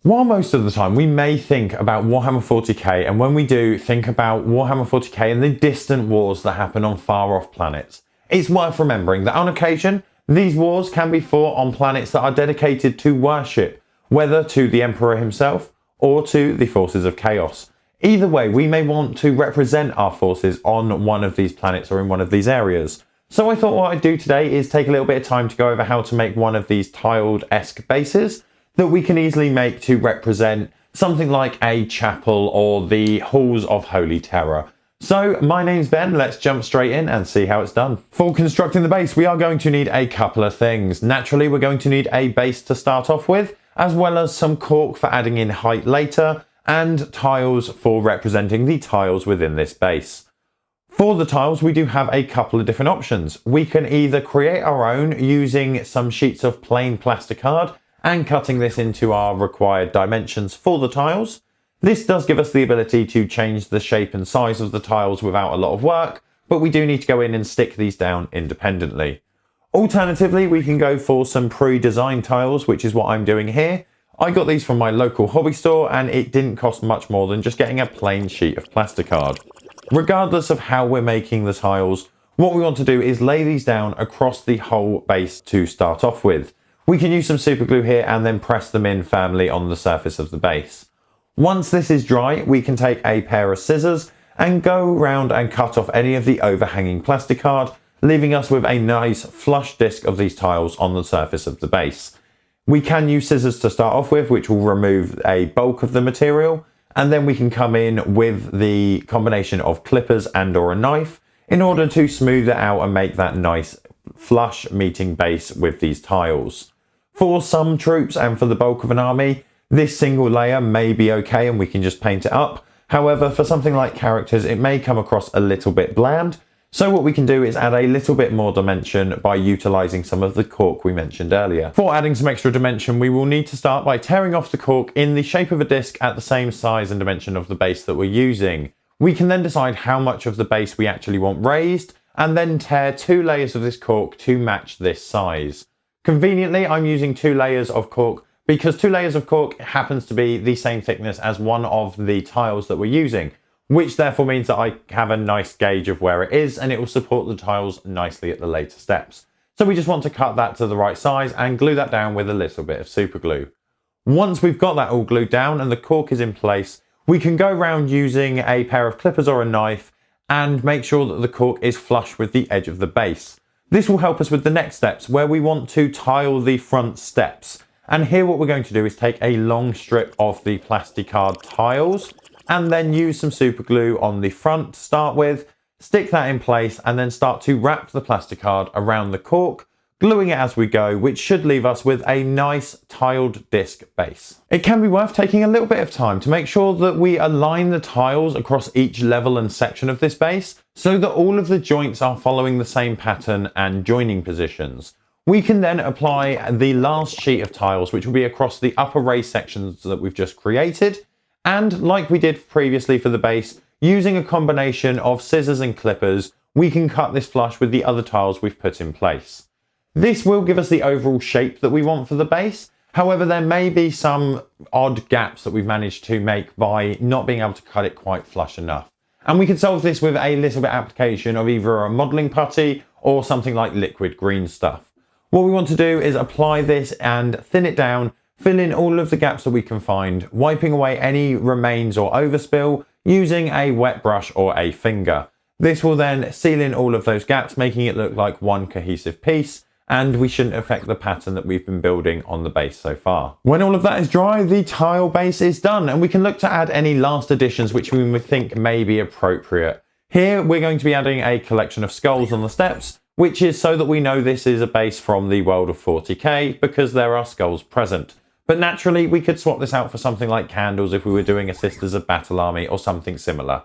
While most of the time we may think about Warhammer 40k, and when we do think about Warhammer 40k and the distant wars that happen on far off planets, it's worth remembering that on occasion, these wars can be fought on planets that are dedicated to worship, whether to the Emperor himself or to the forces of chaos. Either way, we may want to represent our forces on one of these planets or in one of these areas. So I thought what I'd do today is take a little bit of time to go over how to make one of these tiled-esque bases that we can easily make to represent something like a chapel or the halls of holy terror. So my name's Ben, let's jump straight in and see how it's done. For constructing the base, we are going to need a couple of things. Naturally, we're going to need a base to start off with, as well as some cork for adding in height later, and tiles for representing the tiles within this base. For the tiles, we do have a couple of different options. We can either create our own using some sheets of plain plasticard and cutting this into our required dimensions for the tiles. This does give us the ability to change the shape and size of the tiles without a lot of work, but we do need to go in and stick these down independently. Alternatively, we can go for some pre-designed tiles, which is what I'm doing here. I got these from my local hobby store and it didn't cost much more than just getting a plain sheet of plasticard. Regardless of how we're making the tiles, what we want to do is lay these down across the whole base to start off with. We can use some super glue here and then press them in firmly on the surface of the base. Once this is dry, we can take a pair of scissors and go around and cut off any of the overhanging plasticard, leaving us with a nice flush disc of these tiles on the surface of the base. We can use scissors to start off with, which will remove a bulk of the material, and then we can come in with the combination of clippers and or a knife in order to smooth it out and make that nice flush meeting base with these tiles. For some troops and for the bulk of an army, this single layer may be okay and we can just paint it up. However, for something like characters, it may come across a little bit bland. So what we can do is add a little bit more dimension by utilizing some of the cork we mentioned earlier. For adding some extra dimension, we will need to start by tearing off the cork in the shape of a disc at the same size and dimension of the base that we're using. We can then decide how much of the base we actually want raised and then tear 2 layers of this cork to match this size. Conveniently, I'm using 2 layers of cork because 2 layers of cork happens to be the same thickness as one of the tiles that we're using, which therefore means that I have a nice gauge of where it is and it will support the tiles nicely at the later steps. So we just want to cut that to the right size and glue that down with a little bit of super glue. Once we've got that all glued down and the cork is in place, we can go around using a pair of clippers or a knife and make sure that the cork is flush with the edge of the base. This will help us with the next steps where we want to tile the front steps. And here what we're going to do is take a long strip of the plasticard tiles and then use some super glue on the front to start with, stick that in place and then start to wrap the plasticard around the cork, gluing it as we go, which should leave us with a nice tiled disc base. It can be worth taking a little bit of time to make sure that we align the tiles across each level and section of this base so that all of the joints are following the same pattern and joining positions. We can then apply the last sheet of tiles, which will be across the upper raised sections that we've just created. And like we did previously for the base, using a combination of scissors and clippers, we can cut this flush with the other tiles we've put in place. This will give us the overall shape that we want for the base. However, there may be some odd gaps that we've managed to make by not being able to cut it quite flush enough. And we can solve this with a little bit application of either a modeling putty or something like liquid green stuff. What we want to do is apply this and thin it down, fill in all of the gaps that we can find, wiping away any remains or overspill using a wet brush or a finger. This will then seal in all of those gaps, making it look like one cohesive piece, and we shouldn't affect the pattern that we've been building on the base so far. When all of that is dry, the tile base is done, and we can look to add any last additions which we would think may be appropriate. Here, we're going to be adding a collection of skulls on the steps, which is so that we know this is a base from the world of 40k, because there are skulls present. But naturally, we could swap this out for something like candles if we were doing a Sisters of Battle army or something similar.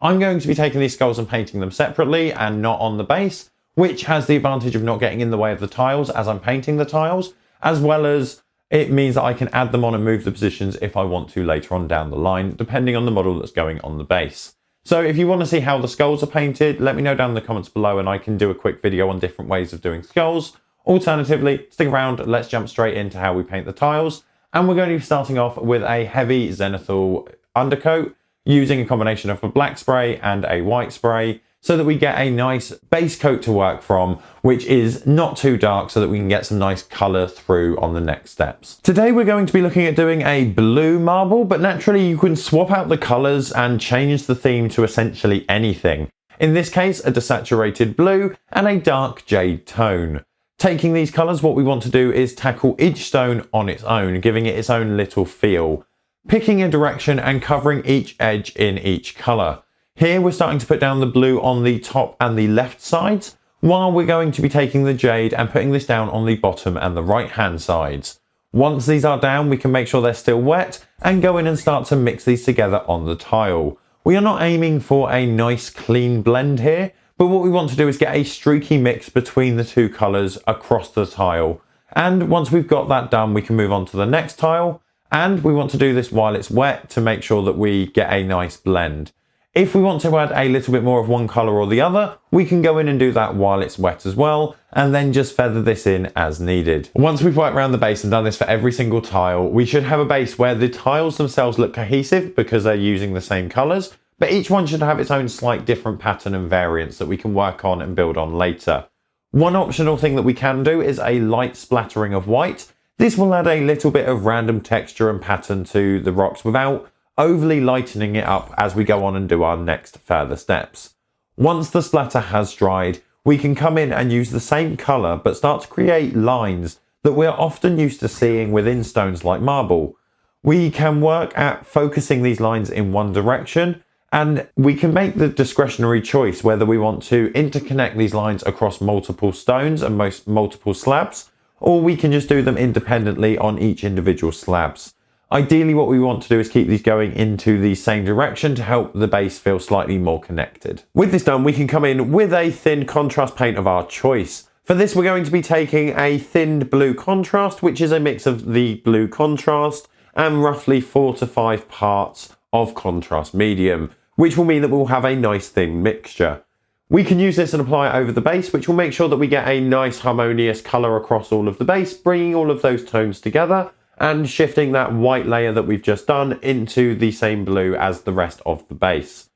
I'm going to be taking these skulls and painting them separately and not on the base, which has the advantage of not getting in the way of the tiles as I'm painting the tiles, as well as it means that I can add them on and move the positions if I want to later on down the line, depending on the model that's going on the base. So if you want to see how the skulls are painted, let me know down in the comments below and I can do a quick video on different ways of doing skulls. Alternatively, stick around, let's jump straight into how we paint the tiles. And we're going to be starting off with a heavy zenithal undercoat using a combination of a black spray and a white spray so that we get a nice base coat to work from, which is not too dark so that we can get some nice colour through on the next steps. Today we're going to be looking at doing a blue marble, but naturally you can swap out the colours and change the theme to essentially anything. In this case, a desaturated blue and a dark jade tone. Taking these colours, what we want to do is tackle each stone on its own, giving it its own little feel, picking a direction and covering each edge in each colour. Here we're starting to put down the blue on the top and the left sides, while we're going to be taking the jade and putting this down on the bottom and the right hand sides. Once these are down, we can make sure they're still wet and go in and start to mix these together on the tile. We are not aiming for a nice clean blend here, but what we want to do is get a streaky mix between the two colours across the tile. And once we've got that done, we can move on to the next tile, and we want to do this while it's wet to make sure that we get a nice blend. If we want to add a little bit more of one colour or the other, we can go in and do that while it's wet as well, and then just feather this in as needed. Once we've worked around the base and done this for every single tile, we should have a base where the tiles themselves look cohesive because they're using the same colours, but each one should have its own slight different pattern and variance that we can work on and build on later. One optional thing that we can do is a light splattering of white. This will add a little bit of random texture and pattern to the rocks without overly lightening it up as we go on and do our next further steps. Once the splatter has dried, we can come in and use the same colour but start to create lines that we're often used to seeing within stones like marble. We can work at focusing these lines in one direction, and we can make the discretionary choice whether we want to interconnect these lines across multiple stones and multiple slabs, or we can just do them independently on each individual slabs. Ideally, what we want to do is keep these going into the same direction to help the base feel slightly more connected. With this done, we can come in with a thin contrast paint of our choice. For this, we're going to be taking a thinned blue contrast, which is a mix of the blue contrast and roughly 4 to 5 parts of contrast medium, which will mean that we'll have a nice thin mixture. We can use this and apply it over the base, which will make sure that we get a nice harmonious colour across all of the base, bringing all of those tones together and shifting that white layer that we've just done into the same blue as the rest of the base.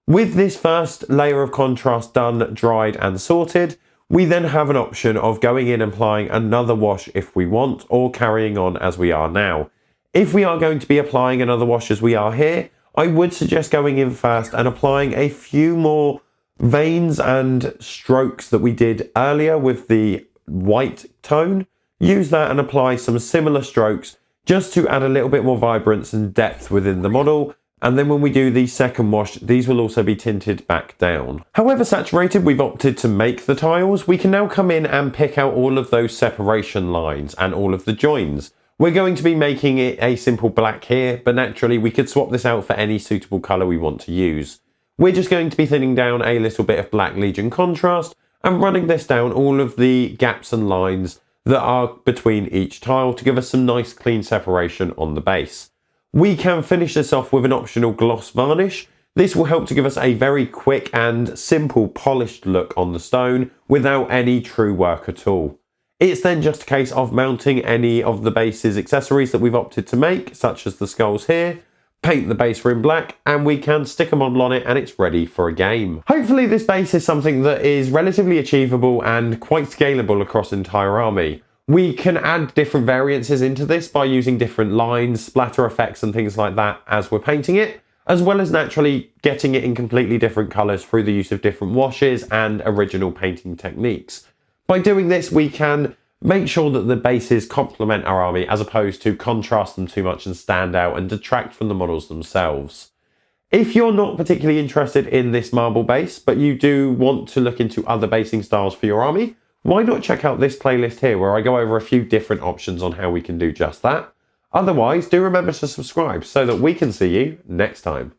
With this first layer of contrast done, dried and sorted, we then have an option of going in and applying another wash if we want, or carrying on as we are now. If we are going to be applying another wash as we are here, I would suggest going in first and applying a few more veins and strokes that we did earlier with the white tone. Use that and apply some similar strokes just to add a little bit more vibrance and depth within the model. And then when we do the second wash, these will also be tinted back down. However saturated we've opted to make the tiles, we can now come in and pick out all of those separation lines and all of the joins. We're going to be making it a simple black here, but naturally we could swap this out for any suitable colour we want to use. We're just going to be thinning down a little bit of Black Legion contrast and running this down all of the gaps and lines that are between each tile to give us some nice clean separation on the base. We can finish this off with an optional gloss varnish. This will help to give us a very quick and simple polished look on the stone without any true work at all. It's then just a case of mounting any of the base's accessories that we've opted to make, such as the skulls here, paint the base in black, and we can stick a model on it and it's ready for a game. Hopefully this base is something that is relatively achievable and quite scalable across an entire army. We can add different variances into this by using different lines, splatter effects and things like that as we're painting it, as well as naturally getting it in completely different colours through the use of different washes and original painting techniques. By doing this, we can make sure that the bases complement our army as opposed to contrast them too much and stand out and detract from the models themselves. If you're not particularly interested in this marble base, but you do want to look into other basing styles for your army, why not check out this playlist here where I go over a few different options on how we can do just that. Otherwise, do remember to subscribe so that we can see you next time.